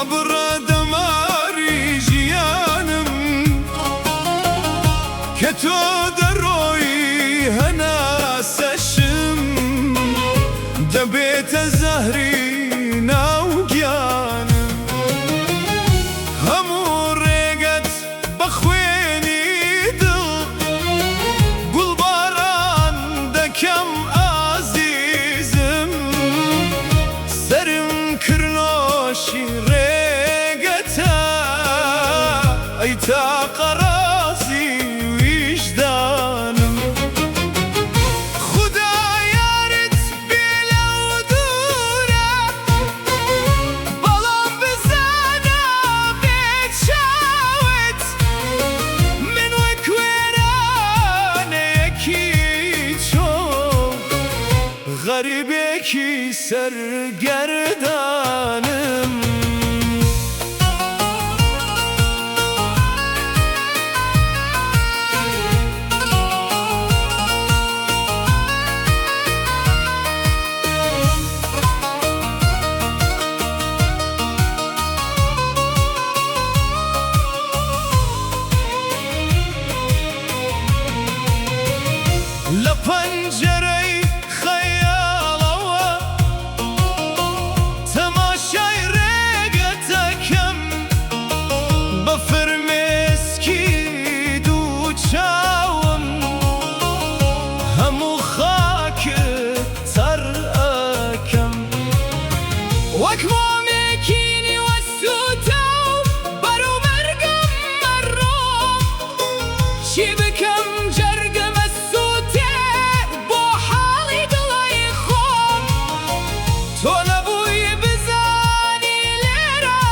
برا دماری ژیانم کە تۆ دەڕۆی هەناسەشم دەبێتە زەهری ناوگیانم هەموو ڕێگەت بە خوێنی دڵ گوڵباران دەکەم ئازیزم سەرم کردنۆشی ڕێگەتە ئەی تاقە ڕازی ویژدانم خودا یارت بێ لەو دوورە بەڵام بزانە بێت چاوت من وەک وێرانەیەکی چۆن غەریبێکی سەرگەردانم لە پەنجەرەی خەیاڵەوە تەماشای ڕێگەتەکەم بە فرمێسکی دوو چاوم هەموو خاکت تەڕ ئەکەم وەک مۆمێکی نیوە سووتە و بەرەو مەرگم مەڕۆم چی بکەم جەرگەمە سووتێ بۆ حاڵی دڵی خۆم تۆ نەبووی بزانی لێرە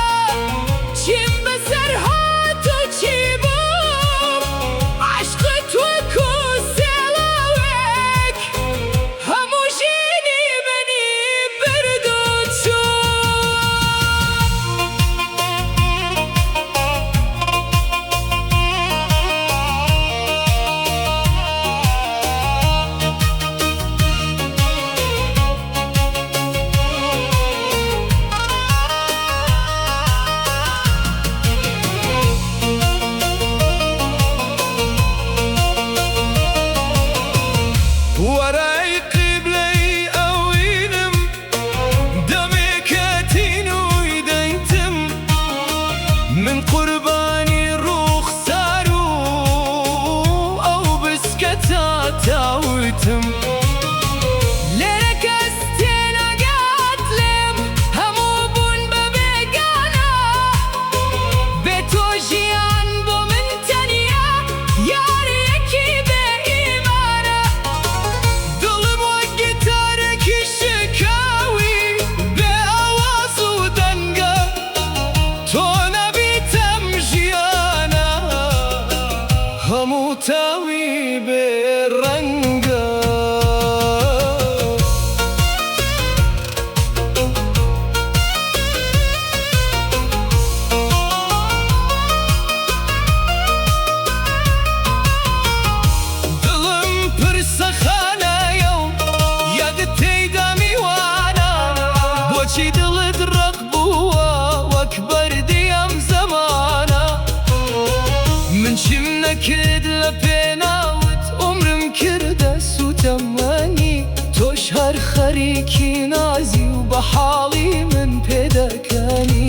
چیم بەسەر هات و چی بوو عاشقت وەکو سێڵاوێک هەموو ژینی منی برد و چوو وەرای قیبلەی ئەوینم دەمێکەتین وی دەیتم من قوربانی ڕوخسار و ئەو بسکەتە تاوتم لێرە کەس تێناگات لێم هەموو بوون بە بێگانە بێ تۆ ژیان بۆ من تەنیا یاریەکی بێ ئیمانە دڵم وەک گیتارێکی شکاوی بێ ئاواز و دەنگە تۆ نەبیتەم ژیانە هەموو تاوی بێ ڕەنگە دڵم پرسە خانایە و یادت تێیدا میوانە بۆچی دڵت ڕق بووە وەک بەردی ئەم زەمانە من چیم نەکرد لە پێناوت عمرم کردە سوتەمەنی تۆش هەر خەریکی نازی و بە حاڵی من پێدەکەنی